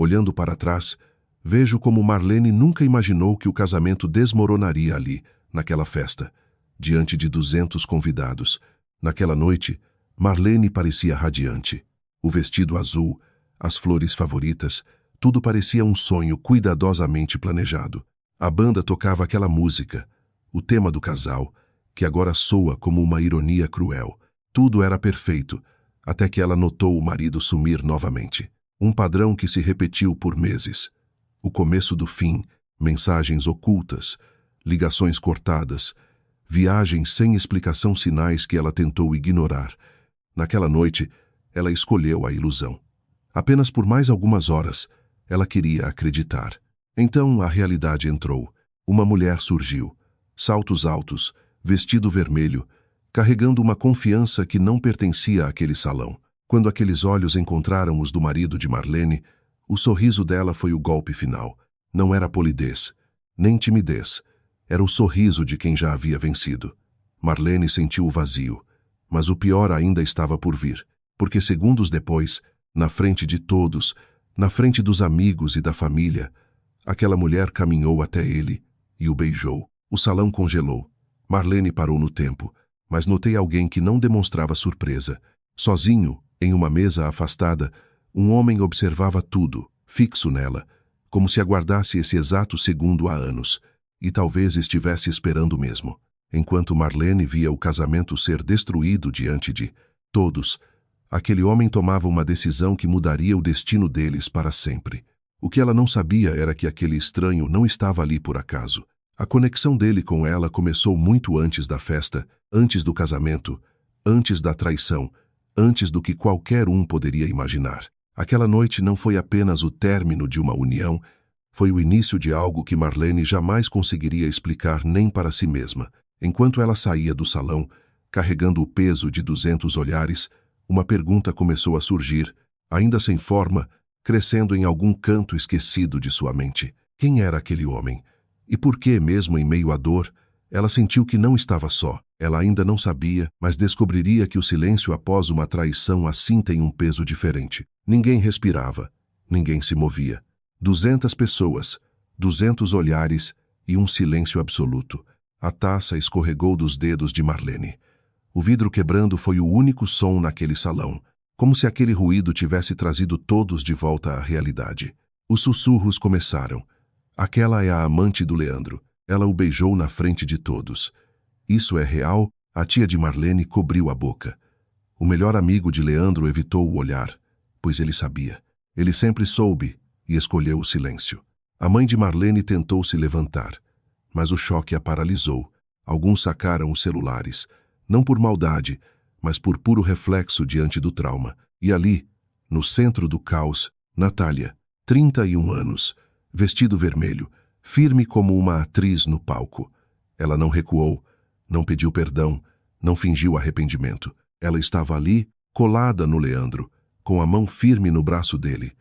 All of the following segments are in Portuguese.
Olhando para trás, vejo como Marlene nunca imaginou que o casamento desmoronaria ali, naquela festa, diante de 200 convidados. Naquela noite, Marlene parecia radiante. O vestido azul, as flores favoritas, tudo parecia um sonho cuidadosamente planejado. A banda tocava aquela música, o tema do casal, que agora soa como uma ironia cruel. Tudo era perfeito, até que ela notou o marido sumir novamente. Um padrão que se repetiu por meses. O começo do fim, mensagens ocultas, ligações cortadas, viagens sem explicação, sinais que ela tentou ignorar. Naquela noite, ela escolheu a ilusão. Apenas por mais algumas horas, ela queria acreditar. Então a realidade entrou. Uma mulher surgiu, saltos altos, vestido vermelho, carregando uma confiança que não pertencia àquele salão. Quando aqueles olhos encontraram os do marido de Marlene, o sorriso dela foi o golpe final. Não era polidez, nem timidez. Era o sorriso de quem já havia vencido. Marlene sentiu o vazio, mas o pior ainda estava por vir, porque segundos depois, na frente de todos, na frente dos amigos e da família, aquela mulher caminhou até ele e o beijou. O salão congelou. Marlene parou no tempo, mas notei alguém que não demonstrava surpresa. Sozinho, em uma mesa afastada, um homem observava tudo, fixo nela, como se aguardasse esse exato segundo há anos, e talvez estivesse esperando mesmo. Enquanto Marlene via o casamento ser destruído diante de todos, aquele homem tomava uma decisão que mudaria o destino deles para sempre. O que ela não sabia era que aquele estranho não estava ali por acaso. A conexão dele com ela começou muito antes da festa, antes do casamento, antes da traição, antes do que qualquer um poderia imaginar. Aquela noite não foi apenas o término de uma união, foi o início de algo que Marlene jamais conseguiria explicar nem para si mesma. Enquanto ela saía do salão, carregando o peso de 200 olhares, uma pergunta começou a surgir, ainda sem forma, crescendo em algum canto esquecido de sua mente. Quem era aquele homem? E por que, mesmo em meio à dor, ela sentiu que não estava só? Ela ainda não sabia, mas descobriria que o silêncio após uma traição assim tem um peso diferente. Ninguém respirava, ninguém se movia. 200 pessoas, 200 olhares e um silêncio absoluto. A taça escorregou dos dedos de Marlene. O vidro quebrando foi o único som naquele salão, como se aquele ruído tivesse trazido todos de volta à realidade. Os sussurros começaram. Aquela é a amante do Leandro. Ela o beijou na frente de todos. Isso é real? A tia de Marlene cobriu a boca. O melhor amigo de Leandro evitou o olhar, pois ele sabia. Ele sempre soube e escolheu o silêncio. A mãe de Marlene tentou se levantar, mas o choque a paralisou. Alguns sacaram os celulares, não por maldade, mas por puro reflexo diante do trauma. E ali, no centro do caos, Natália, 31 anos, vestido vermelho, firme como uma atriz no palco. Ela não recuou, não pediu perdão, não fingiu arrependimento. Ela estava ali, colada no Leandro, com a mão firme no braço dele,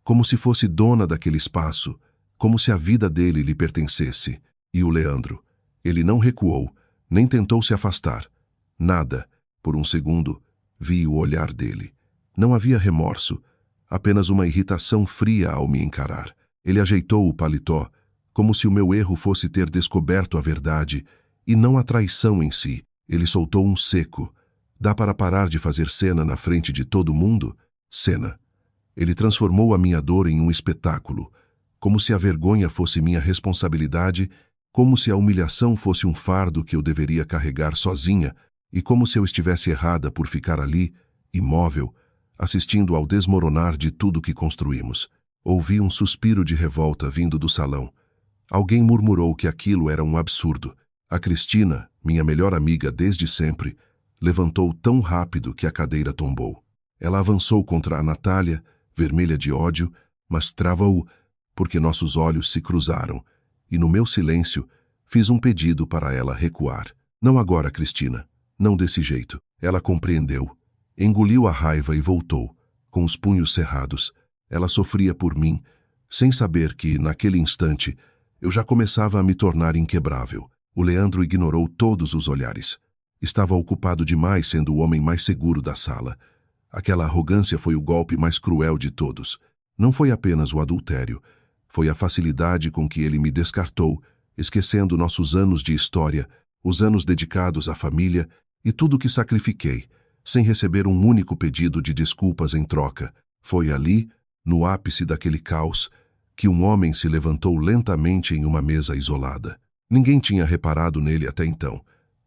como se fosse dona daquele espaço, como se a vida dele lhe pertencesse. E o Leandro, ele não recuou, nem tentou se afastar. Nada. Por um segundo, vi o olhar dele. Não havia remorso, apenas uma irritação fria ao me encarar. Ele ajeitou o paletó, como se o meu erro fosse ter descoberto a verdade, e não a traição em si. Ele soltou um seco. Dá para parar de fazer cena na frente de todo mundo? Cena. Ele transformou a minha dor em um espetáculo, como se a vergonha fosse minha responsabilidade, como se a humilhação fosse um fardo que eu deveria carregar sozinha, e como se eu estivesse errada por ficar ali, imóvel, assistindo ao desmoronar de tudo que construímos. Ouvi um suspiro de revolta vindo do salão. Alguém murmurou que aquilo era um absurdo. A Cristina, minha melhor amiga desde sempre, levantou tão rápido que a cadeira tombou. Ela avançou contra a Natália, vermelha de ódio, mas travou, porque nossos olhos se cruzaram, e no meu silêncio fiz um pedido para ela recuar. Não agora, Cristina. Não desse jeito. Ela compreendeu. Engoliu a raiva e voltou, com os punhos cerrados. Ela sofria por mim, sem saber que, naquele instante, eu já começava a me tornar inquebrável. O Leandro ignorou todos os olhares. Estava ocupado demais sendo o homem mais seguro da sala. Aquela arrogância foi o golpe mais cruel de todos. Não foi apenas o adultério, foi a facilidade com que ele me descartou, esquecendo nossos anos de história, os anos dedicados à família e tudo o que sacrifiquei, sem receber um único pedido de desculpas em troca. Foi ali, no ápice daquele caos, que um homem se levantou lentamente em uma mesa isolada. Ninguém tinha reparado nele até então,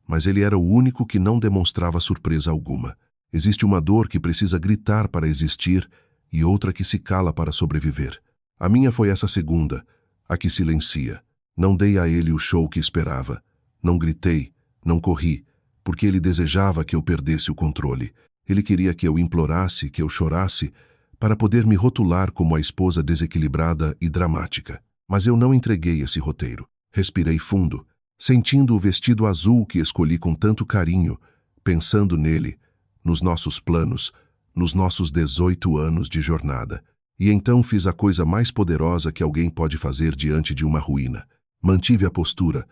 mas ele era o único que não demonstrava surpresa alguma. Existe uma dor que precisa gritar para existir e outra que se cala para sobreviver. A minha foi essa segunda, a que silencia. Não dei a ele o show que esperava. Não gritei, não corri, porque ele desejava que eu perdesse o controle. Ele queria que eu implorasse, que eu chorasse, para poder me rotular como a esposa desequilibrada e dramática. Mas eu não entreguei esse roteiro. Respirei fundo, sentindo o vestido azul que escolhi com tanto carinho, pensando nele, nos nossos planos, nos nossos 18 anos de jornada. E então fiz a coisa mais poderosa que alguém pode fazer diante de uma ruína. Mantive a postura,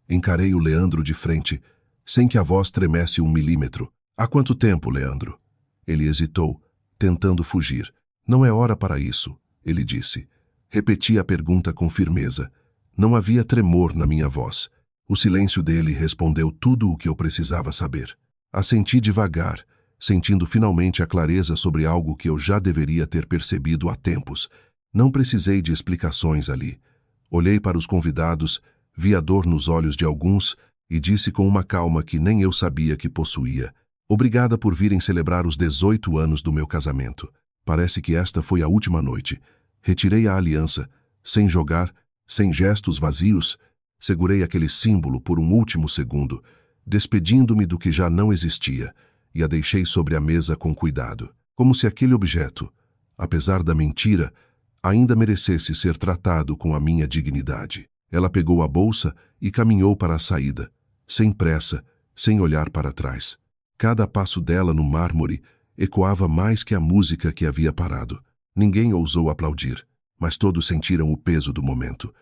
encarei o Leandro de frente, sem que a voz tremesse 1 milímetro. Há quanto tempo, Leandro? Ele hesitou, tentando fugir. Não é hora para isso, ele disse. Repeti a pergunta com firmeza. Não havia tremor na minha voz. O silêncio dele respondeu tudo o que eu precisava saber. Assenti devagar, sentindo finalmente a clareza sobre algo que eu já deveria ter percebido há tempos. Não precisei de explicações ali. Olhei para os convidados, vi a dor nos olhos de alguns e disse com uma calma que nem eu sabia que possuía: obrigada por virem celebrar os 18 anos do meu casamento. Parece que esta foi a última noite. Retirei a aliança, sem jogar, sem gestos vazios, segurei aquele símbolo por um último segundo, despedindo-me do que já não existia, e a deixei sobre a mesa com cuidado, como se aquele objeto, apesar da mentira, ainda merecesse ser tratado com a minha dignidade. Ela pegou a bolsa e caminhou para a saída, sem pressa, sem olhar para trás. Cada passo dela no mármore ecoava mais que a música que havia parado. Ninguém ousou aplaudir, mas todos sentiram o peso do momento.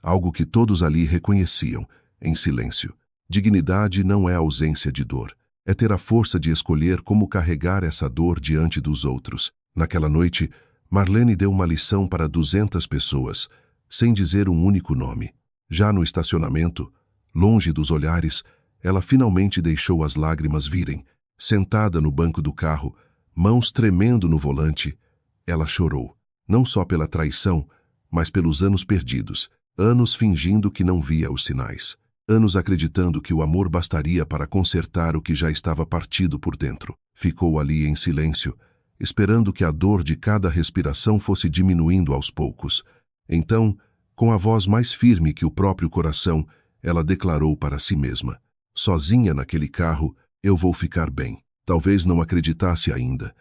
Algo que todos ali reconheciam, em silêncio. Dignidade não é ausência de dor. É ter a força de escolher como carregar essa dor diante dos outros. Naquela noite, Marlene deu uma lição para 200 pessoas, sem dizer um único nome. Já no estacionamento, longe dos olhares, ela finalmente deixou as lágrimas virem. Sentada no banco do carro, mãos tremendo no volante, ela chorou. Não só pela traição, mas pelos anos perdidos. Anos fingindo que não via os sinais. Anos acreditando que o amor bastaria para consertar o que já estava partido por dentro. Ficou ali em silêncio, esperando que a dor de cada respiração fosse diminuindo aos poucos. Então, com a voz mais firme que o próprio coração, ela declarou para si mesma: sozinha naquele carro, eu vou ficar bem. Talvez não acreditasse ainda,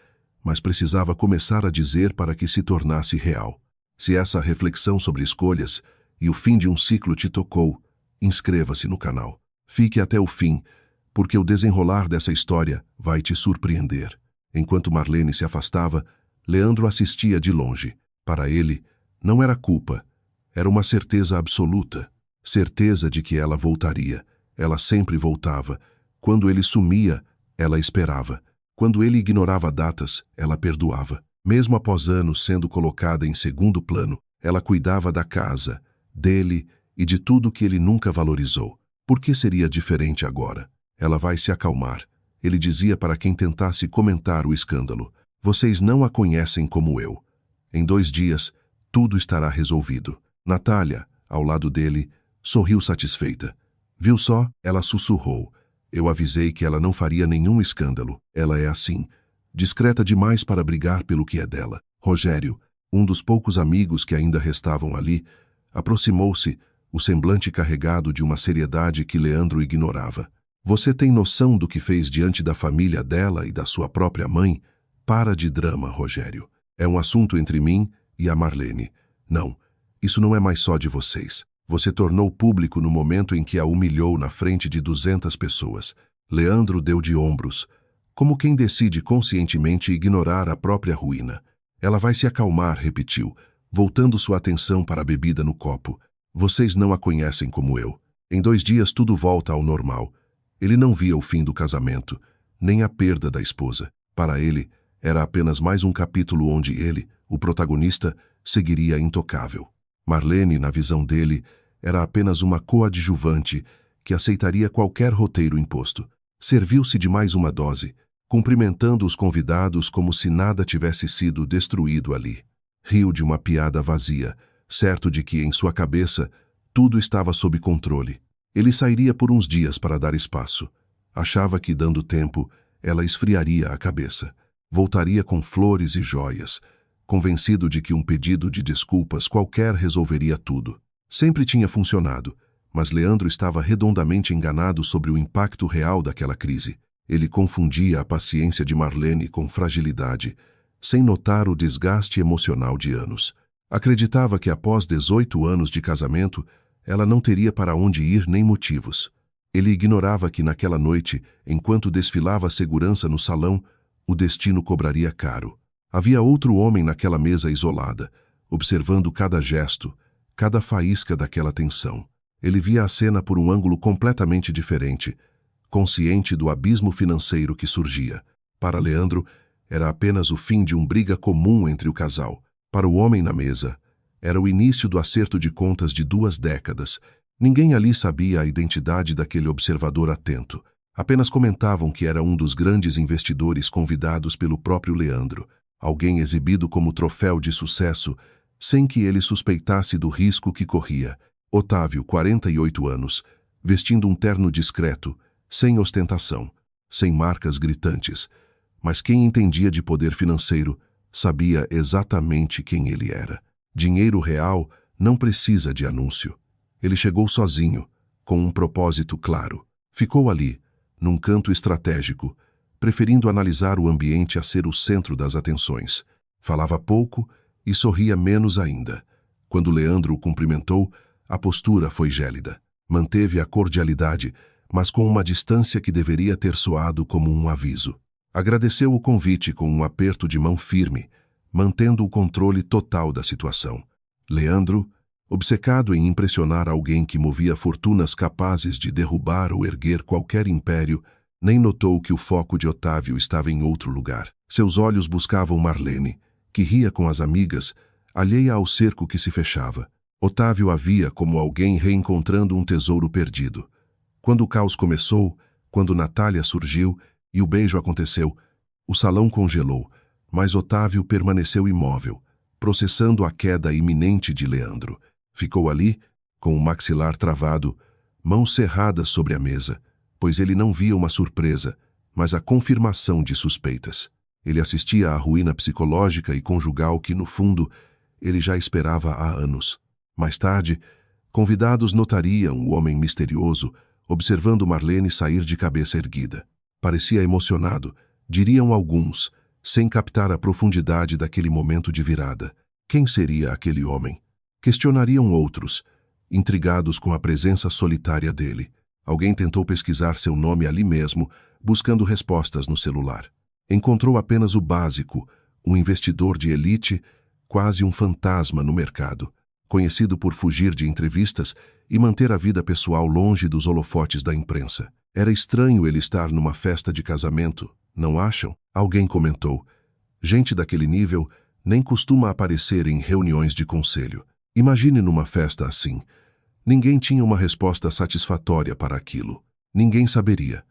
mas precisava começar a dizer para que se tornasse real. Se essa reflexão sobre escolhas e o fim de um ciclo te tocou, inscreva-se no canal. Fique até o fim, porque o desenrolar dessa história vai te surpreender. Enquanto Marlene se afastava, Leandro assistia de longe. Para ele, não era culpa, era uma certeza absoluta. Certeza de que ela voltaria. Ela sempre voltava. Quando ele sumia, ela esperava. Quando ele ignorava datas, ela perdoava. Mesmo após anos sendo colocada em segundo plano, ela cuidava da casa, dele e de tudo que ele nunca valorizou. Por que seria diferente agora? Ela vai se acalmar. Ele dizia para quem tentasse comentar o escândalo: vocês não a conhecem como eu. Em 2 dias, tudo estará resolvido. Natália, ao lado dele, sorriu satisfeita. Viu só? Ela sussurrou. Eu avisei que ela não faria nenhum escândalo. Ela é assim, discreta demais para brigar pelo que é dela. Rogério, um dos poucos amigos que ainda restavam ali, aproximou-se, o semblante carregado de uma seriedade que Leandro ignorava. Você tem noção do que fez diante da família dela e da sua própria mãe? Para de drama, Rogério. É um assunto entre mim e a Marlene. Não, isso não é mais só de vocês. Você tornou público no momento em que a humilhou na frente de 200 pessoas. Leandro deu de ombros, como quem decide conscientemente ignorar a própria ruína. Ela vai se acalmar, repetiu, voltando sua atenção para a bebida no copo. Vocês não a conhecem como eu. Em 2 dias tudo volta ao normal. Ele não via o fim do casamento, nem a perda da esposa. Para ele, Era apenas mais um capítulo onde ele, o protagonista, seguiria intocável. Marlene, na visão dele, era apenas uma coadjuvante que aceitaria qualquer roteiro imposto. Serviu-se de mais uma dose, cumprimentando os convidados como se nada tivesse sido destruído ali. Riu de uma piada vazia, certo de que, em sua cabeça, tudo estava sob controle. Ele sairia por uns dias para dar espaço. Achava que, dando tempo, ela esfriaria a cabeça. Voltaria com flores e joias, convencido de que um pedido de desculpas qualquer resolveria tudo. Sempre tinha funcionado, mas Leandro estava redondamente enganado sobre o impacto real daquela crise. Ele confundia a paciência de Marlene com fragilidade, sem notar o desgaste emocional de anos. Acreditava que após 18 anos de casamento, ela não teria para onde ir nem motivos. Ele ignorava que naquela noite, enquanto desfilava a segurança no salão, o destino cobraria caro. Havia outro homem naquela mesa isolada, observando cada gesto, cada faísca daquela tensão. Ele via a cena por um ângulo completamente diferente, consciente do abismo financeiro que surgia. Para Leandro, era apenas o fim de uma briga comum entre o casal. Para o homem na mesa, era o início do acerto de contas de 2 décadas. Ninguém ali sabia a identidade daquele observador atento. Apenas comentavam que era um dos grandes investidores convidados pelo próprio Leandro, alguém exibido como troféu de sucesso, sem que ele suspeitasse do risco que corria. Otávio, 48 anos, vestindo um terno discreto, sem ostentação, sem marcas gritantes. Mas quem entendia de poder financeiro sabia exatamente quem ele era. Dinheiro real não precisa de anúncio. Ele chegou sozinho, com um propósito claro. Ficou ali, num canto estratégico, preferindo analisar o ambiente a ser o centro das atenções. Falava pouco e sorria menos ainda. Quando Leandro o cumprimentou, a postura foi gélida. Manteve a cordialidade, mas com uma distância que deveria ter soado como um aviso. Agradeceu o convite com um aperto de mão firme, mantendo o controle total da situação. Leandro, obcecado em impressionar alguém que movia fortunas capazes de derrubar ou erguer qualquer império, nem notou que o foco de Otávio estava em outro lugar. Seus olhos buscavam Marlene, que ria com as amigas, alheia ao cerco que se fechava. Otávio a via como alguém reencontrando um tesouro perdido. Quando o caos começou, quando Natália surgiu e o beijo aconteceu, o salão congelou, mas Otávio permaneceu imóvel, processando a queda iminente de Leandro. Ficou ali, com o maxilar travado, mãos cerradas sobre a mesa, pois ele não via uma surpresa, mas a confirmação de suspeitas. Ele assistia à ruína psicológica e conjugal que, no fundo, ele já esperava há anos. Mais tarde, convidados notariam o homem misterioso, observando Marlene sair de cabeça erguida. Parecia emocionado, diriam alguns, sem captar a profundidade daquele momento de virada. Quem seria aquele homem? Questionariam outros, intrigados com a presença solitária dele. Alguém tentou pesquisar seu nome ali mesmo, buscando respostas no celular. Encontrou apenas o básico, um investidor de elite, quase um fantasma no mercado, conhecido por fugir de entrevistas e manter a vida pessoal longe dos holofotes da imprensa. Era estranho ele estar numa festa de casamento, não acham? Alguém comentou. Gente daquele nível nem costuma aparecer em reuniões de conselho. Imagine numa festa assim. Ninguém tinha uma resposta satisfatória para aquilo. Ninguém saberia.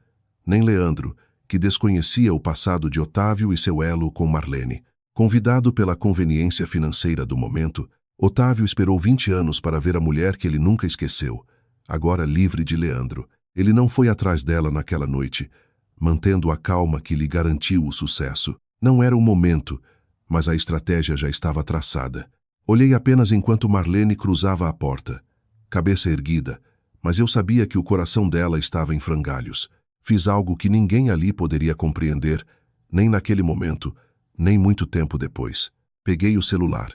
Nem Leandro, que desconhecia o passado de Otávio e seu elo com Marlene. Convidado pela conveniência financeira do momento, Otávio esperou 20 anos para ver a mulher que ele nunca esqueceu, agora livre de Leandro. Ele não foi atrás dela naquela noite, mantendo a calma que lhe garantiu o sucesso. Não era o momento, mas a estratégia já estava traçada. Olhei apenas enquanto Marlene cruzava a porta, cabeça erguida, mas eu sabia que o coração dela estava em frangalhos. Fiz algo que ninguém ali poderia compreender, nem naquele momento, nem muito tempo depois. Peguei o celular.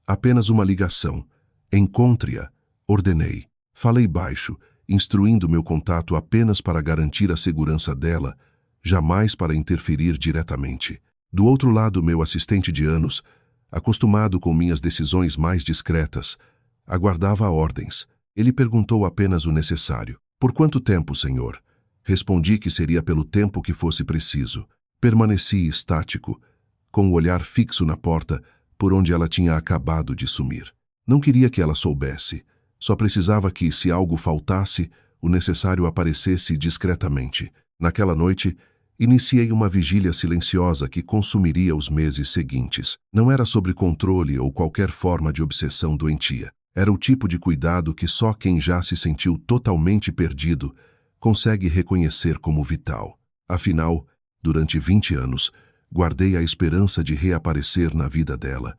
Apenas uma ligação. Encontre-a, ordenei. Falei baixo, instruindo meu contato apenas para garantir a segurança dela, jamais para interferir diretamente. Do outro lado, meu assistente de anos, acostumado com minhas decisões mais discretas, aguardava ordens. Ele perguntou apenas o necessário. Por quanto tempo, senhor? Respondi que seria pelo tempo que fosse preciso. Permaneci estático, com o olhar fixo na porta por onde ela tinha acabado de sumir. Não queria que ela soubesse. Só precisava que, se algo faltasse, o necessário aparecesse discretamente. Naquela noite, iniciei uma vigília silenciosa que consumiria os meses seguintes. Não era sobre controle ou qualquer forma de obsessão doentia. Era o tipo de cuidado que só quem já se sentiu totalmente perdido consegue reconhecer como vital. Afinal, durante 20 anos, guardei a esperança de reaparecer na vida dela.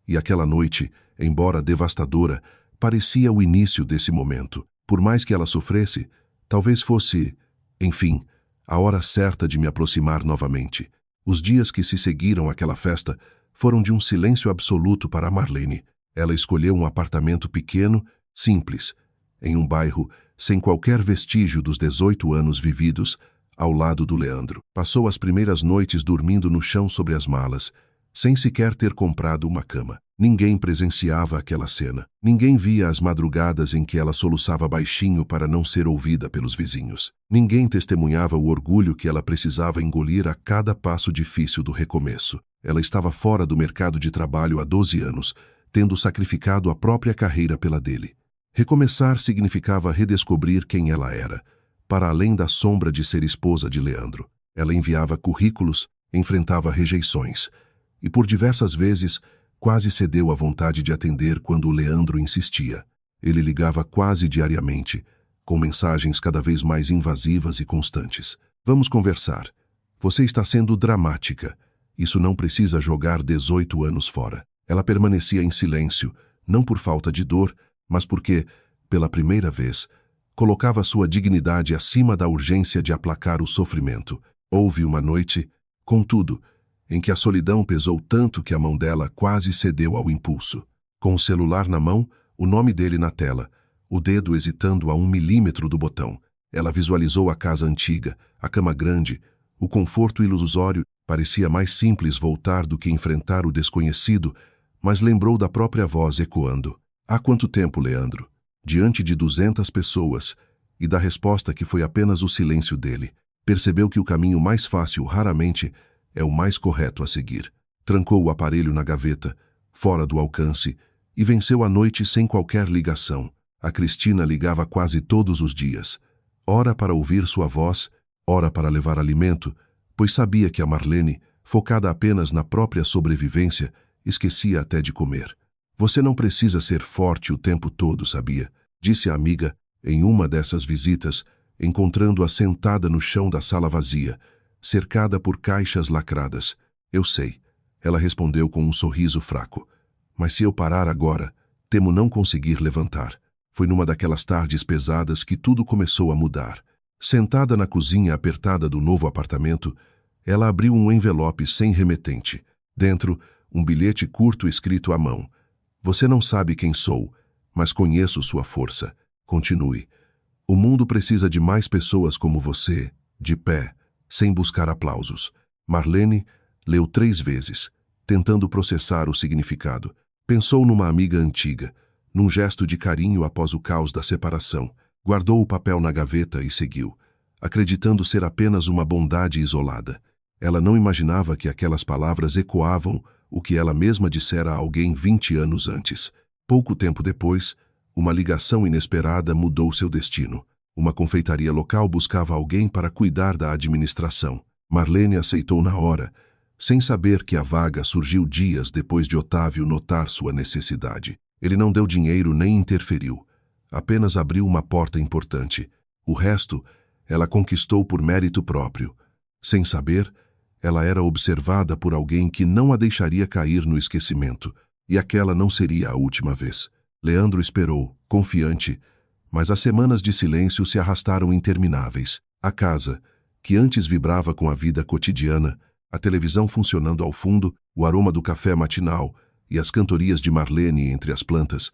E aquela noite, embora devastadora, parecia o início desse momento. Por mais que ela sofresse, talvez fosse, enfim, a hora certa de me aproximar novamente. Os dias que se seguiram àquela festa foram de um silêncio absoluto para Marlene. Ela escolheu um apartamento pequeno, simples, em um bairro sem qualquer vestígio dos 18 anos vividos, ao lado do Leandro. Passou as primeiras noites dormindo no chão sobre as malas, sem sequer ter comprado uma cama. Ninguém presenciava aquela cena. Ninguém via as madrugadas em que ela soluçava baixinho para não ser ouvida pelos vizinhos. Ninguém testemunhava o orgulho que ela precisava engolir a cada passo difícil do recomeço. Ela estava fora do mercado de trabalho há 12 anos, tendo sacrificado a própria carreira pela dele. Recomeçar significava redescobrir quem ela era, para além da sombra de ser esposa de Leandro. Ela enviava currículos, enfrentava rejeições, e por diversas vezes quase cedeu à vontade de atender quando o Leandro insistia. Ele ligava quase diariamente, com mensagens cada vez mais invasivas e constantes. Vamos conversar. Você está sendo dramática. Isso não precisa jogar 18 anos fora. Ela permanecia em silêncio, não por falta de dor, mas porque, pela primeira vez, colocava sua dignidade acima da urgência de aplacar o sofrimento. Houve uma noite, contudo, em que a solidão pesou tanto que a mão dela quase cedeu ao impulso. Com o celular na mão, o nome dele na tela, o dedo hesitando a 1 milímetro do botão. Ela visualizou a casa antiga, a cama grande, o conforto ilusório. Parecia mais simples voltar do que enfrentar o desconhecido, mas lembrou da própria voz ecoando. Há quanto tempo, Leandro? Diante de 200 pessoas, e da resposta que foi apenas o silêncio dele, percebeu que o caminho mais fácil raramente é o mais correto a seguir. Trancou o aparelho na gaveta, fora do alcance, e venceu a noite sem qualquer ligação. A Cristina ligava quase todos os dias, ora para ouvir sua voz, ora para levar alimento, pois sabia que a Marlene, focada apenas na própria sobrevivência, esquecia até de comer. Você não precisa ser forte o tempo todo, sabia? Disse a amiga em uma dessas visitas, encontrando-a sentada no chão da sala vazia, cercada por caixas lacradas. Eu sei, ela respondeu com um sorriso fraco. Mas se eu parar agora, temo não conseguir levantar. Foi numa daquelas tardes pesadas que tudo começou a mudar. Sentada na cozinha apertada do novo apartamento, ela abriu um envelope sem remetente. Dentro, um bilhete curto escrito à mão. Você não sabe quem sou, mas conheço sua força. Continue. O mundo precisa de mais pessoas como você, de pé, sem buscar aplausos. Marlene leu 3 vezes, tentando processar o significado. Pensou numa amiga antiga, num gesto de carinho após o caos da separação. Guardou o papel na gaveta e seguiu, acreditando ser apenas uma bondade isolada. Ela não imaginava que aquelas palavras ecoavam o que ela mesma dissera a alguém 20 anos antes. Pouco tempo depois, uma ligação inesperada mudou seu destino. Uma confeitaria local buscava alguém para cuidar da administração. Marlene aceitou na hora, sem saber que a vaga surgiu dias depois de Otávio notar sua necessidade. Ele não deu dinheiro nem interferiu. Apenas abriu uma porta importante. O resto, ela conquistou por mérito próprio. Sem saber, ela era observada por alguém que não a deixaria cair no esquecimento, e aquela não seria a última vez. Leandro esperou, confiante, mas as semanas de silêncio se arrastaram intermináveis. A casa, que antes vibrava com a vida cotidiana, a televisão funcionando ao fundo, o aroma do café matinal e as cantorias de Marlene entre as plantas,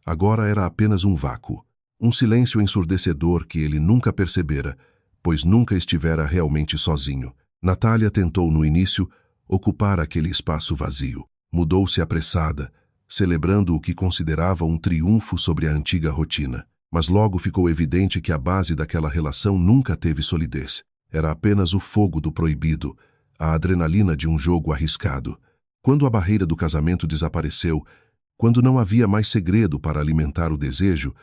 agora era apenas um vácuo, um silêncio ensurdecedor que ele nunca percebera, pois nunca estivera realmente sozinho. Natália tentou no início ocupar aquele espaço vazio. Mudou-se apressada, celebrando o que considerava um triunfo sobre a antiga rotina. Mas logo ficou evidente que a base daquela relação nunca teve solidez. Era apenas o fogo do proibido, a adrenalina de um jogo arriscado. Quando a barreira do casamento desapareceu, quando não havia mais segredo para alimentar o desejo,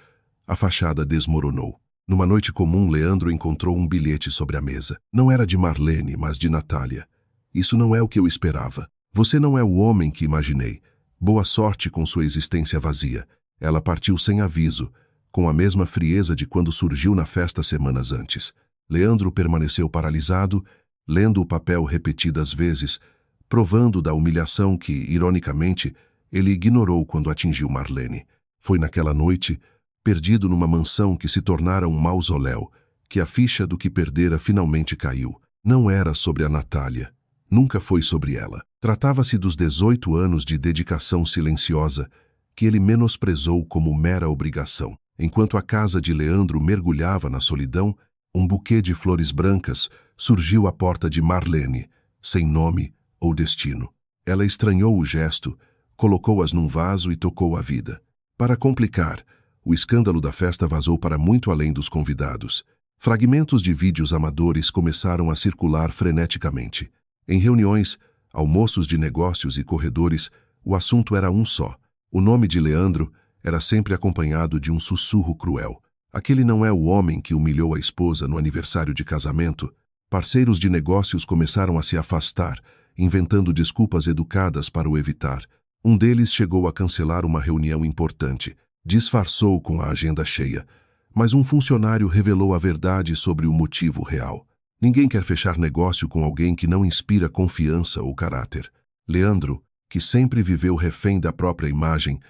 a fachada desmoronou. Numa noite comum, Leandro encontrou um bilhete sobre a mesa. Não era de Marlene, mas de Natália. Isso não é o que eu esperava. Você não é o homem que imaginei. Boa sorte com sua existência vazia. Ela partiu sem aviso, com a mesma frieza de quando surgiu na festa semanas antes. Leandro permaneceu paralisado, lendo o papel repetidas vezes, provando da humilhação que, ironicamente, ele ignorou quando atingiu Marlene. Foi naquela noite, perdido numa mansão que se tornara um mausoléu, que a ficha do que perdera finalmente caiu. Não era sobre a Natália. Nunca foi sobre ela. Tratava-se dos 18 anos de dedicação silenciosa que ele menosprezou como mera obrigação. Enquanto a casa de Leandro mergulhava na solidão, um buquê de flores brancas surgiu à porta de Marlene, sem nome ou destino. Ela estranhou o gesto, colocou-as num vaso e tocou a vida. Para complicar, o escândalo da festa vazou para muito além dos convidados. Fragmentos de vídeos amadores começaram a circular freneticamente. Em reuniões, almoços de negócios e corredores, o assunto era um só. O nome de Leandro era sempre acompanhado de um sussurro cruel. Aquele não é o homem que humilhou a esposa no aniversário de casamento. Parceiros de negócios começaram a se afastar, inventando desculpas educadas para o evitar. Um deles chegou a cancelar uma reunião importante. Disfarçou com a agenda cheia. Mas um funcionário revelou a verdade sobre o motivo real. Ninguém quer fechar negócio com alguém que não inspira confiança ou caráter. Leandro, que sempre viveu refém da própria imagem,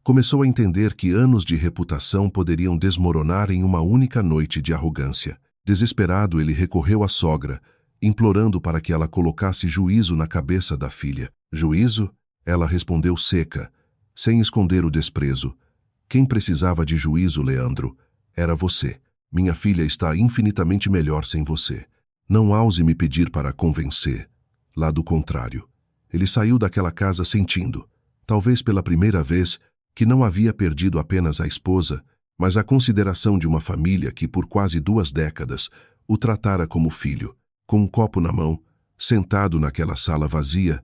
começou a entender que anos de reputação poderiam desmoronar em uma única noite de arrogância. Desesperado, ele recorreu à sogra, implorando para que ela colocasse juízo na cabeça da filha. Juízo? Ela respondeu seca, sem esconder o desprezo. Quem precisava de juízo, Leandro, era você. Minha filha está infinitamente melhor sem você. Não ouse me pedir para convencer. Lá do contrário. Ele saiu daquela casa sentindo, talvez pela primeira vez, que não havia perdido apenas a esposa, mas a consideração de uma família que por quase 2 décadas o tratara como filho. Com um copo na mão, sentado naquela sala vazia,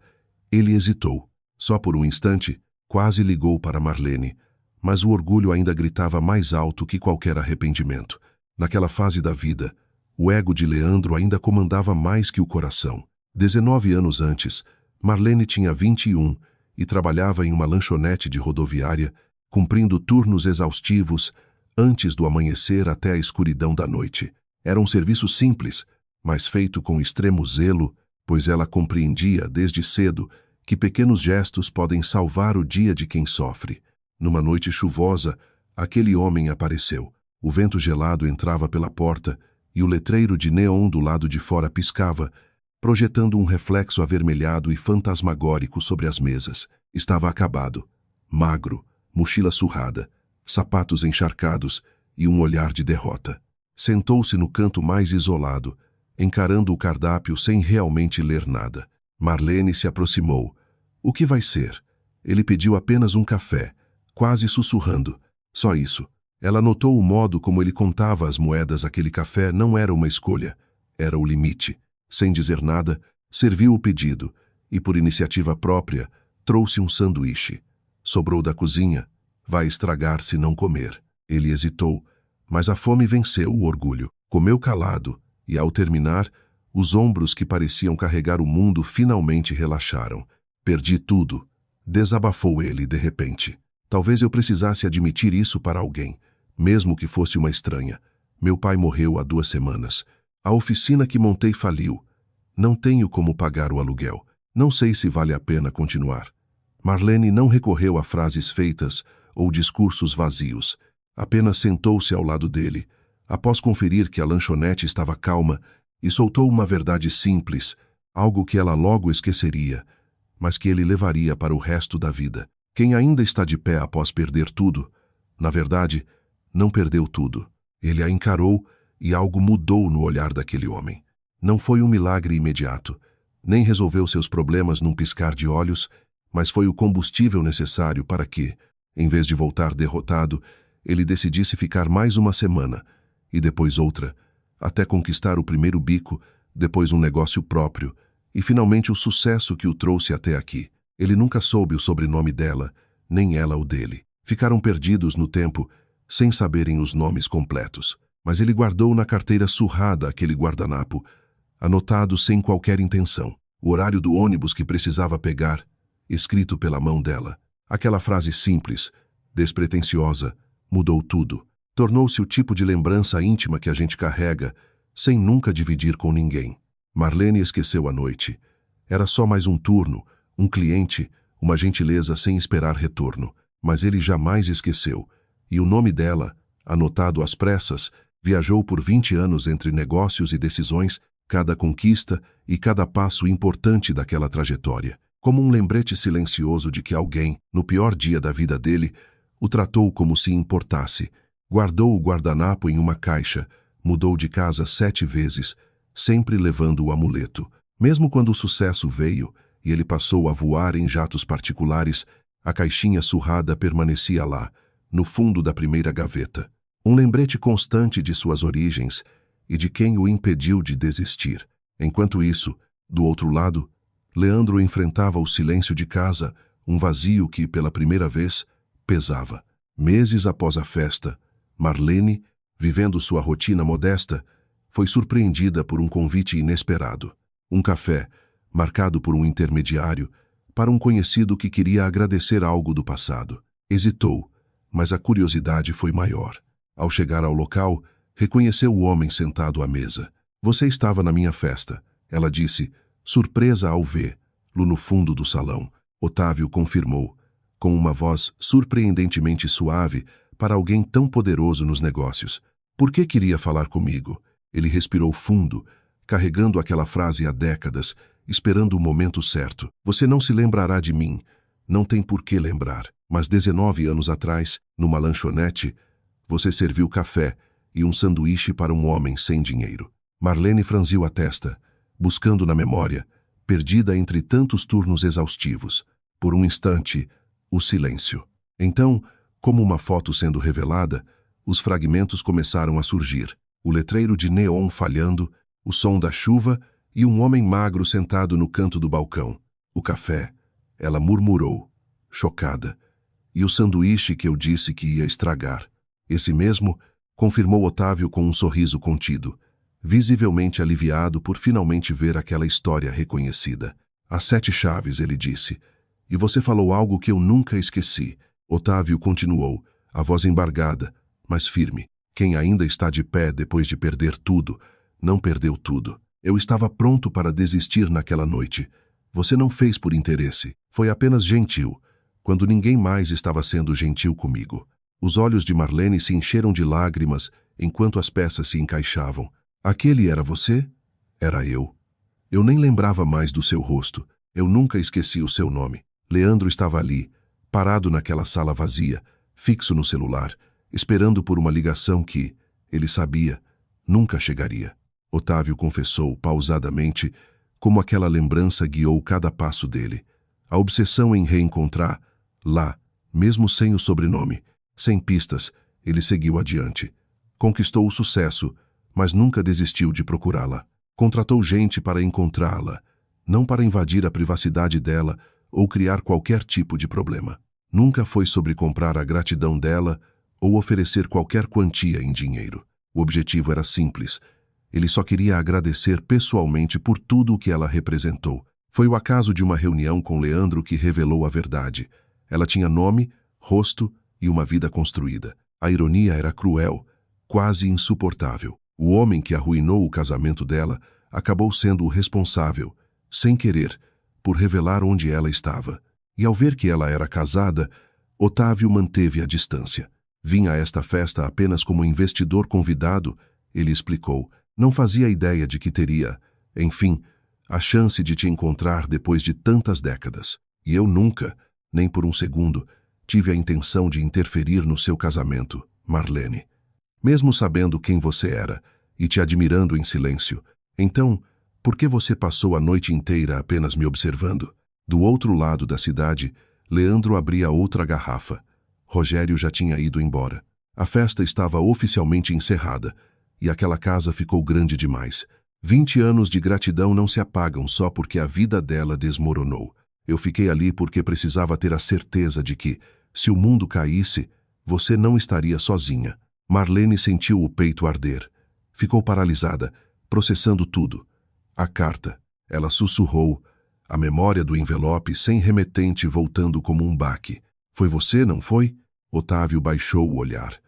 ele hesitou. Só por um instante, quase ligou para Marlene, mas o orgulho ainda gritava mais alto que qualquer arrependimento. Naquela fase da vida, o ego de Leandro ainda comandava mais que o coração. 19 anos antes, Marlene tinha 21 e trabalhava em uma lanchonete de rodoviária, cumprindo turnos exaustivos antes do amanhecer até a escuridão da noite. Era um serviço simples, mas feito com extremo zelo, pois ela compreendia desde cedo que pequenos gestos podem salvar o dia de quem sofre. Numa noite chuvosa, aquele homem apareceu. O vento gelado entrava pela porta e o letreiro de neon do lado de fora piscava, projetando um reflexo avermelhado e fantasmagórico sobre as mesas. Estava acabado, magro, mochila surrada, sapatos encharcados e um olhar de derrota. Sentou-se no canto mais isolado, encarando o cardápio sem realmente ler nada. Marlene se aproximou. O que vai ser? Ele pediu apenas um café, quase sussurrando. Só isso. Ela notou o modo como ele contava as moedas. Aquele café não era uma escolha, era o limite. Sem dizer nada, serviu o pedido e, por iniciativa própria, trouxe um sanduíche. Sobrou da cozinha. Vai estragar se não comer. Ele hesitou, mas a fome venceu o orgulho. Comeu calado e, ao terminar, os ombros que pareciam carregar o mundo finalmente relaxaram. Perdi tudo, desabafou ele de repente. Talvez eu precisasse admitir isso para alguém, mesmo que fosse uma estranha. Meu pai morreu há 2 semanas. A oficina que montei faliu. Não tenho como pagar o aluguel. Não sei se vale a pena continuar. Marlene não recorreu a frases feitas ou discursos vazios. Apenas sentou-se ao lado dele, após conferir que a lanchonete estava calma, e soltou uma verdade simples, algo que ela logo esqueceria, mas que ele levaria para o resto da vida. Quem ainda está de pé após perder tudo, na verdade, não perdeu tudo. Ele a encarou e algo mudou no olhar daquele homem. Não foi um milagre imediato, nem resolveu seus problemas num piscar de olhos, mas foi o combustível necessário para que, em vez de voltar derrotado, ele decidisse ficar mais 1 semana, e depois outra, até conquistar o primeiro bico, depois um negócio próprio, e finalmente o sucesso que o trouxe até aqui. Ele nunca soube o sobrenome dela, nem ela o dele. Ficaram perdidos no tempo, sem saberem os nomes completos. Mas ele guardou na carteira surrada aquele guardanapo, anotado sem qualquer intenção. O horário do ônibus que precisava pegar, escrito pela mão dela. Aquela frase simples, despretensiosa, mudou tudo. Tornou-se o tipo de lembrança íntima que a gente carrega, sem nunca dividir com ninguém. Marlene esqueceu a noite. Era só mais um turno, um cliente, uma gentileza sem esperar retorno. Mas ele jamais esqueceu. E o nome dela, anotado às pressas, viajou por 20 anos entre negócios e decisões, cada conquista e cada passo importante daquela trajetória. Como um lembrete silencioso de que alguém, no pior dia da vida dele, o tratou como se importasse. Guardou o guardanapo em uma caixa, mudou de casa 7 vezes, sempre levando o amuleto. Mesmo quando o sucesso veio e ele passou a voar em jatos particulares, a caixinha surrada permanecia lá, no fundo da primeira gaveta. Um lembrete constante de suas origens e de quem o impediu de desistir. Enquanto isso, do outro lado, Leandro enfrentava o silêncio de casa, um vazio que, pela primeira vez, pesava. Meses após a festa, Marlene, vivendo sua rotina modesta, foi surpreendida por um convite inesperado. Um café, marcado por um intermediário, para um conhecido que queria agradecer algo do passado. Hesitou, mas a curiosidade foi maior. Ao chegar ao local, reconheceu o homem sentado à mesa. Você estava na minha festa, ela disse, surpresa ao vê-lo no fundo do salão. Otávio confirmou, com uma voz surpreendentemente suave para alguém tão poderoso nos negócios. Por que queria falar comigo? Ele respirou fundo, carregando aquela frase há décadas, esperando o momento certo. Você não se lembrará de mim, não tem por que lembrar. Mas 19 anos atrás, numa lanchonete, você serviu café e um sanduíche para um homem sem dinheiro. Marlene franziu a testa, buscando na memória, perdida entre tantos turnos exaustivos. Por um instante, o silêncio. Então, como uma foto sendo revelada, os fragmentos começaram a surgir. O letreiro de neon falhando, o som da chuva e um homem magro sentado no canto do balcão. O café, ela murmurou, chocada. E o sanduíche que eu disse que ia estragar. Esse mesmo, confirmou Otávio com um sorriso contido, visivelmente aliviado por finalmente ver aquela história reconhecida. As 7 chaves, ele disse. E você falou algo que eu nunca esqueci. Otávio continuou, a voz embargada, mas firme. Quem ainda está de pé depois de perder tudo, não perdeu tudo. Eu estava pronto para desistir naquela noite. Você não fez por interesse. Foi apenas gentil, quando ninguém mais estava sendo gentil comigo. Os olhos de Marlene se encheram de lágrimas enquanto as peças se encaixavam. Aquele era você? Era eu. Eu nem lembrava mais do seu rosto. Eu nunca esqueci o seu nome. Leandro estava ali, parado naquela sala vazia, fixo no celular, esperando por uma ligação que, ele sabia, nunca chegaria. Otávio confessou, pausadamente, como aquela lembrança guiou cada passo dele. A obsessão em reencontrar, lá, mesmo sem o sobrenome, sem pistas, ele seguiu adiante. Conquistou o sucesso, mas nunca desistiu de procurá-la. Contratou gente para encontrá-la, não para invadir a privacidade dela ou criar qualquer tipo de problema. Nunca foi sobre comprar a gratidão dela ou oferecer qualquer quantia em dinheiro. O objetivo era simples. Ele só queria agradecer pessoalmente por tudo o que ela representou. Foi o acaso de uma reunião com Leandro que revelou a verdade. Ela tinha nome, rosto e uma vida construída. A ironia era cruel, quase insuportável. O homem que arruinou o casamento dela acabou sendo o responsável, sem querer, por revelar onde ela estava. E ao ver que ela era casada, Otávio manteve a distância. Vinha a esta festa apenas como investidor convidado, ele explicou. Não fazia ideia de que teria, enfim, a chance de te encontrar depois de tantas décadas. E eu nunca, nem por um segundo, tive a intenção de interferir no seu casamento, Marlene. Mesmo sabendo quem você era e te admirando em silêncio, então, por que você passou a noite inteira apenas me observando? Do outro lado da cidade, Leandro abria outra garrafa. Rogério já tinha ido embora. A festa estava oficialmente encerrada, e aquela casa ficou grande demais, 20 anos de gratidão não se apagam só porque a vida dela desmoronou. Eu fiquei ali porque precisava ter a certeza de que, se o mundo caísse, você não estaria sozinha. Marlene sentiu o peito arder. Ficou paralisada, processando tudo. A carta. Ela sussurrou, a memória do envelope sem remetente voltando como um baque. Foi você, não foi? Otávio baixou o olhar.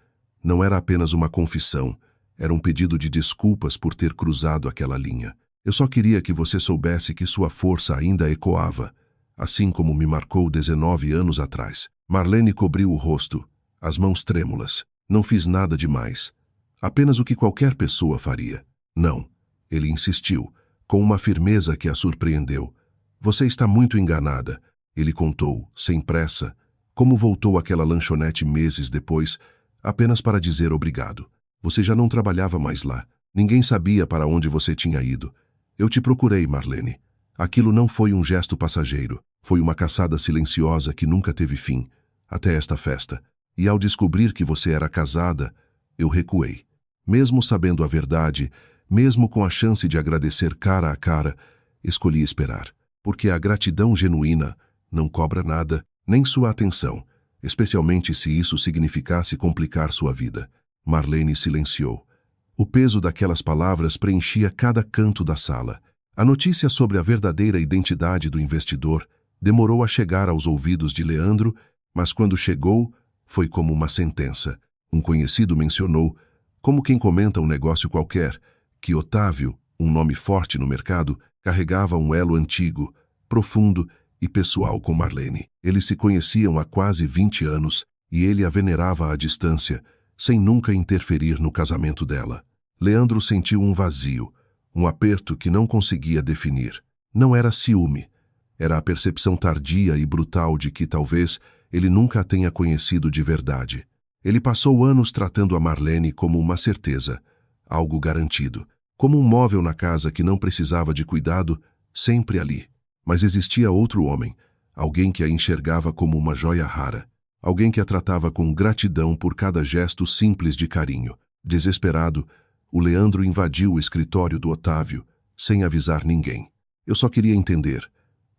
Não era apenas uma confissão. Era um pedido de desculpas por ter cruzado aquela linha. Eu só queria que você soubesse que sua força ainda ecoava, assim como me marcou 19 anos atrás. Marlene cobriu o rosto, as mãos trêmulas. Não fiz nada demais. Apenas o que qualquer pessoa faria. Não. Ele insistiu, com uma firmeza que a surpreendeu. Você está muito enganada. Ele contou, sem pressa, como voltou àquela lanchonete meses depois, apenas para dizer obrigado. Você já não trabalhava mais lá. Ninguém sabia para onde você tinha ido. Eu te procurei, Marlene. Aquilo não foi um gesto passageiro. Foi uma caçada silenciosa que nunca teve fim, até esta festa. E ao descobrir que você era casada, eu recuei. Mesmo sabendo a verdade, mesmo com a chance de agradecer cara a cara, escolhi esperar. Porque a gratidão genuína não cobra nada, nem sua atenção, especialmente se isso significasse complicar sua vida. Marlene silenciou. O peso daquelas palavras preenchia cada canto da sala. A notícia sobre a verdadeira identidade do investidor demorou a chegar aos ouvidos de Leandro, mas quando chegou, foi como uma sentença. Um conhecido mencionou, como quem comenta um negócio qualquer, que Otávio, um nome forte no mercado, carregava um elo antigo, profundo e pessoal com Marlene. Eles se conheciam há quase 20 anos e ele a venerava à distância, sem nunca interferir no casamento dela. Leandro sentiu um vazio, um aperto que não conseguia definir. Não era ciúme. Era a percepção tardia e brutal de que, talvez, ele nunca a tenha conhecido de verdade. Ele passou anos tratando a Marlene como uma certeza, algo garantido, como um móvel na casa que não precisava de cuidado, sempre ali. Mas existia outro homem, alguém que a enxergava como uma joia rara, alguém que a tratava com gratidão por cada gesto simples de carinho. Desesperado, o Leandro invadiu o escritório do Otávio, sem avisar ninguém. Eu só queria entender.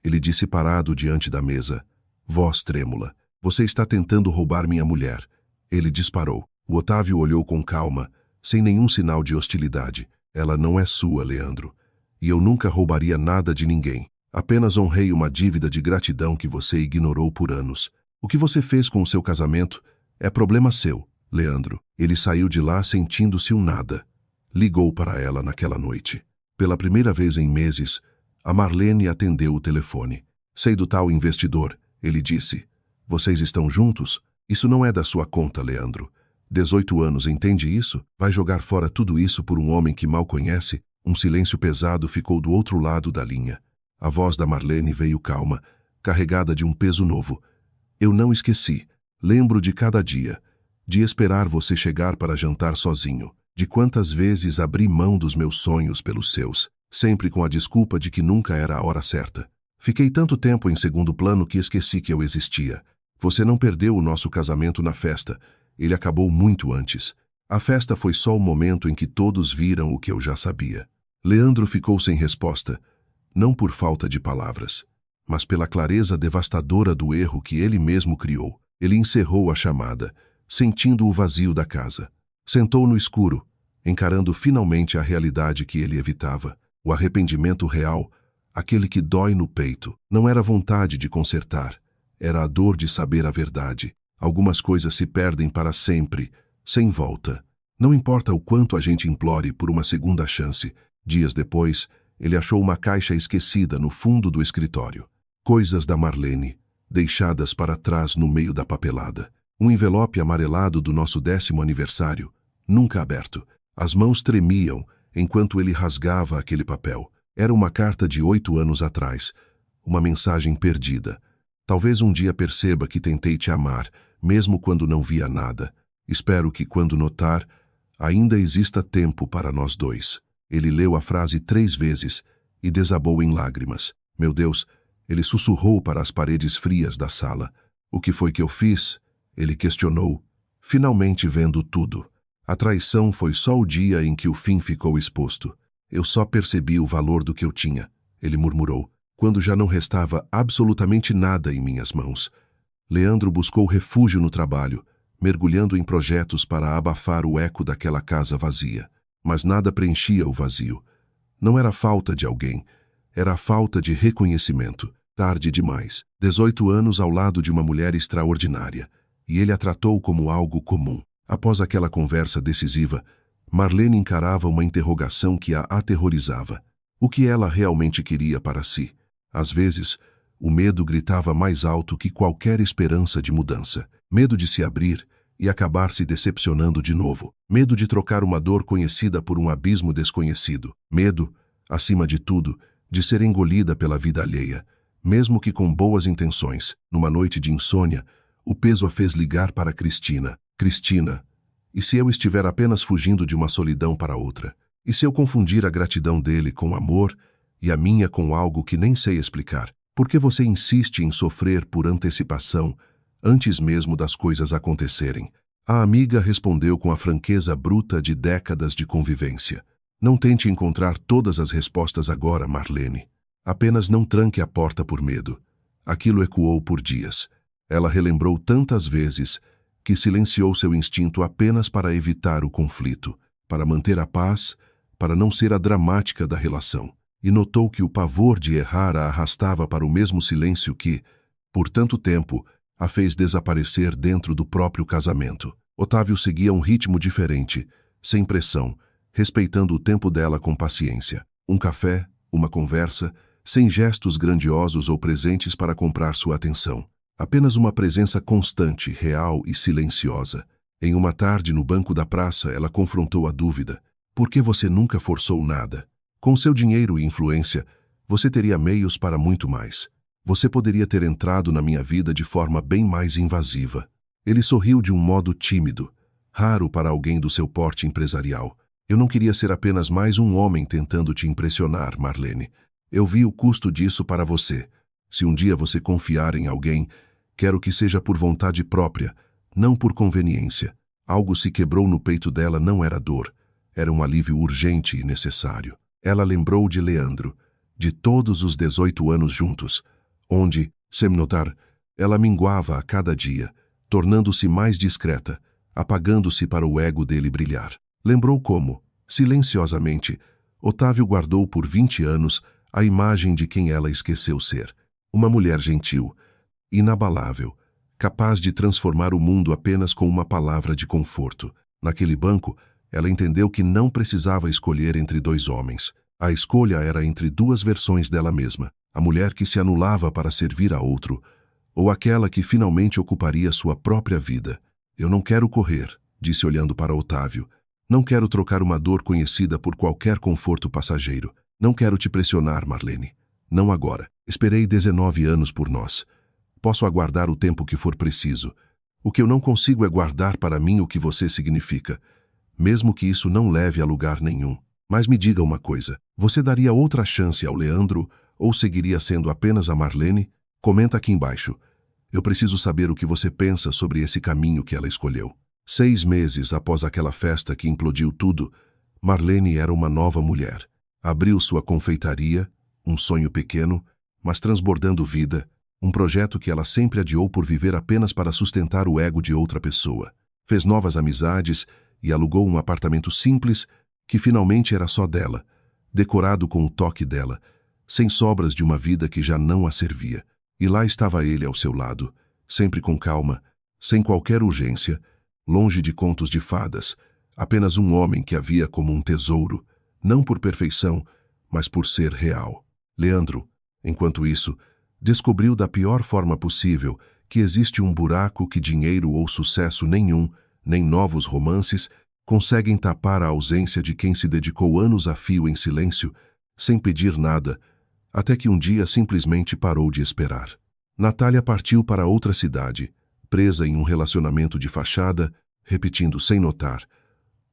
Ele disse parado diante da mesa, voz trêmula. Você está tentando roubar minha mulher. Ele disparou. O Otávio olhou com calma, sem nenhum sinal de hostilidade. Ela não é sua, Leandro. E eu nunca roubaria nada de ninguém. Apenas honrei uma dívida de gratidão que você ignorou por anos. O que você fez com o seu casamento é problema seu, Leandro. Ele saiu de lá sentindo-se um nada. Ligou para ela naquela noite. Pela primeira vez em meses, a Marlene atendeu o telefone. Sei do tal investidor, ele disse. Vocês estão juntos? Isso não é da sua conta, Leandro. 18 anos, entende isso? Vai jogar fora tudo isso por um homem que mal conhece? Um silêncio pesado ficou do outro lado da linha. A voz da Marlene veio calma, carregada de um peso novo. Eu não esqueci. Lembro de cada dia. De esperar você chegar para jantar sozinho. De quantas vezes abri mão dos meus sonhos pelos seus, sempre com a desculpa de que nunca era a hora certa. Fiquei tanto tempo em segundo plano que esqueci que eu existia. Você não perdeu o nosso casamento na festa. Ele acabou muito antes. A festa foi só o momento em que todos viram o que eu já sabia. Leandro ficou sem resposta, não por falta de palavras, mas pela clareza devastadora do erro que ele mesmo criou. Ele encerrou a chamada, sentindo o vazio da casa. Sentou no escuro, encarando finalmente a realidade que ele evitava. O arrependimento real, aquele que dói no peito, não era vontade de consertar, era a dor de saber a verdade. Algumas coisas se perdem para sempre, sem volta. Não importa o quanto a gente implore por uma segunda chance. Dias depois, ele achou uma caixa esquecida no fundo do escritório. Coisas da Marlene, deixadas para trás no meio da papelada. Um envelope amarelado do nosso 10º aniversário, nunca aberto. As mãos tremiam enquanto ele rasgava aquele papel. Era uma carta de 8 anos atrás, uma mensagem perdida. Talvez um dia perceba que tentei te amar, mesmo quando não via nada. Espero que, quando notar, ainda exista tempo para nós dois. Ele leu a frase 3 vezes e desabou em lágrimas. Meu Deus, ele sussurrou para as paredes frias da sala. O que foi que eu fiz? Ele questionou, finalmente vendo tudo. A traição foi só o dia em que o fim ficou exposto. Eu só percebi o valor do que eu tinha, ele murmurou, quando já não restava absolutamente nada em minhas mãos. Leandro buscou refúgio no trabalho, mergulhando em projetos para abafar o eco daquela casa vazia. Mas nada preenchia o vazio. Não era falta de alguém, era a falta de reconhecimento. Tarde demais. 18 anos ao lado de uma mulher extraordinária, e ele a tratou como algo comum. Após aquela conversa decisiva, Marlene encarava uma interrogação que a aterrorizava. O que ela realmente queria para si? Às vezes, o medo gritava mais alto que qualquer esperança de mudança. Medo de se abrir e acabar se decepcionando de novo. Medo de trocar uma dor conhecida por um abismo desconhecido. Medo, acima de tudo, de ser engolida pela vida alheia. Mesmo que com boas intenções, numa noite de insônia, o peso a fez ligar para Cristina. Cristina, e se eu estiver apenas fugindo de uma solidão para outra? E se eu confundir a gratidão dele com amor e a minha com algo que nem sei explicar? Por que você insiste em sofrer por antecipação, antes mesmo das coisas acontecerem? A amiga respondeu com a franqueza bruta de décadas de convivência. Não tente encontrar todas as respostas agora, Marlene. Apenas não tranque a porta por medo. Aquilo ecoou por dias. Ela relembrou tantas vezes que silenciou seu instinto apenas para evitar o conflito, para manter a paz, para não ser a dramática da relação. E notou que o pavor de errar a arrastava para o mesmo silêncio que, por tanto tempo, a fez desaparecer dentro do próprio casamento. Otávio seguia um ritmo diferente, sem pressão, respeitando o tempo dela com paciência. Um café, uma conversa, sem gestos grandiosos ou presentes para comprar sua atenção. Apenas uma presença constante, real e silenciosa. Em uma tarde no banco da praça, ela confrontou a dúvida. Por que você nunca forçou nada? Com seu dinheiro e influência, você teria meios para muito mais. Você poderia ter entrado na minha vida de forma bem mais invasiva. Ele sorriu de um modo tímido, raro para alguém do seu porte empresarial. Eu não queria ser apenas mais um homem tentando te impressionar, Marlene. Eu vi o custo disso para você. Se um dia você confiar em alguém, quero que seja por vontade própria, não por conveniência. Algo se quebrou no peito dela, não era dor. Era um alívio urgente e necessário. Ela lembrou de Leandro, de todos os 18 anos juntos, onde, sem notar, ela minguava a cada dia, tornando-se mais discreta, apagando-se para o ego dele brilhar. Lembrou como, silenciosamente, Otávio guardou por 20 anos a imagem de quem ela esqueceu ser. Uma mulher gentil, inabalável, capaz de transformar o mundo apenas com uma palavra de conforto. Naquele banco, ela entendeu que não precisava escolher entre dois homens. A escolha era entre duas versões dela mesma, a mulher que se anulava para servir a outro, ou aquela que finalmente ocuparia sua própria vida. Eu não quero correr, disse olhando para Otávio. Não quero trocar uma dor conhecida por qualquer conforto passageiro. Não quero te pressionar, Marlene. Não agora. Esperei 19 anos por nós. Posso aguardar o tempo que for preciso. O que eu não consigo é guardar para mim o que você significa, mesmo que isso não leve a lugar nenhum. Mas me diga uma coisa, você daria outra chance ao Leandro ou seguiria sendo apenas a Marlene? Comenta aqui embaixo. Eu preciso saber o que você pensa sobre esse caminho que ela escolheu. 6 meses após aquela festa que implodiu tudo, Marlene era uma nova mulher. Abriu sua confeitaria, um sonho pequeno, mas transbordando vida, um projeto que ela sempre adiou por viver apenas para sustentar o ego de outra pessoa. Fez novas amizades e alugou um apartamento simples que finalmente era só dela, decorado com o toque dela, sem sobras de uma vida que já não a servia. E lá estava ele ao seu lado, sempre com calma, sem qualquer urgência, longe de contos de fadas, apenas um homem que a via como um tesouro, não por perfeição, mas por ser real. Leandro, enquanto isso, descobriu da pior forma possível que existe um buraco que dinheiro ou sucesso nenhum, nem novos romances, conseguem tapar a ausência de quem se dedicou anos a fio em silêncio, sem pedir nada, até que um dia simplesmente parou de esperar. Natália partiu para outra cidade, presa em um relacionamento de fachada, repetindo sem notar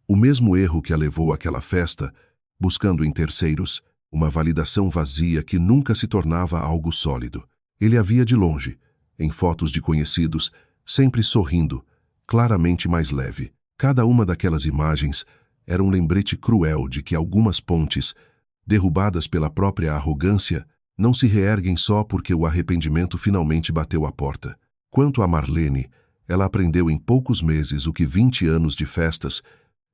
o mesmo erro que a levou àquela festa, buscando em terceiros uma validação vazia que nunca se tornava algo sólido. Ele a via de longe, em fotos de conhecidos, sempre sorrindo, claramente mais leve. Cada uma daquelas imagens era um lembrete cruel de que algumas pontes, derrubadas pela própria arrogância, não se reerguem só porque o arrependimento finalmente bateu à porta. Quanto a Marlene, ela aprendeu em poucos meses o que 20 anos de festas,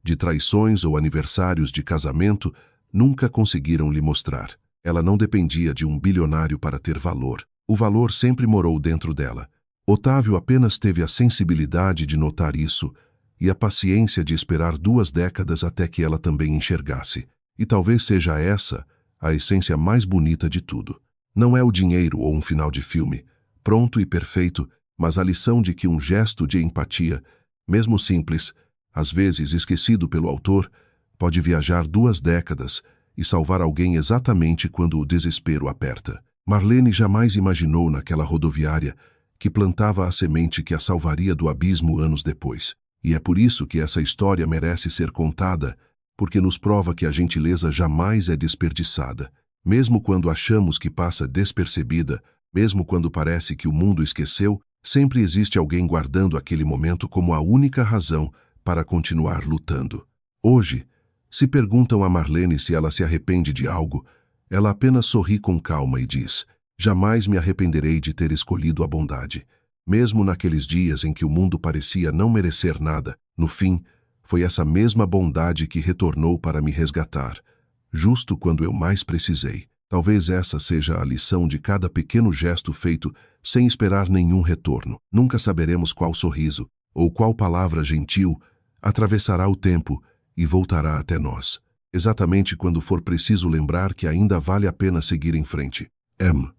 de traições ou aniversários de casamento nunca conseguiram lhe mostrar. Ela não dependia de um bilionário para ter valor. O valor sempre morou dentro dela. Otávio apenas teve a sensibilidade de notar isso e a paciência de esperar 2 décadas até que ela também enxergasse. E talvez seja essa a essência mais bonita de tudo. Não é o dinheiro ou um final de filme, pronto e perfeito, mas a lição de que um gesto de empatia, mesmo simples, às vezes esquecido pelo autor, pode viajar 2 décadas e salvar alguém exatamente quando o desespero aperta. Marlene jamais imaginou naquela rodoviária que plantava a semente que a salvaria do abismo anos depois. E é por isso que essa história merece ser contada, porque nos prova que a gentileza jamais é desperdiçada. Mesmo quando achamos que passa despercebida, mesmo quando parece que o mundo esqueceu, sempre existe alguém guardando aquele momento como a única razão para continuar lutando. Hoje, se perguntam a Marlene se ela se arrepende de algo, ela apenas sorri com calma e diz: jamais me arrependerei de ter escolhido a bondade. Mesmo naqueles dias em que o mundo parecia não merecer nada, no fim, foi essa mesma bondade que retornou para me resgatar, justo quando eu mais precisei. Talvez essa seja a lição de cada pequeno gesto feito sem esperar nenhum retorno. Nunca saberemos qual sorriso ou qual palavra gentil atravessará o tempo e voltará até nós, exatamente quando for preciso lembrar que ainda vale a pena seguir em frente. M.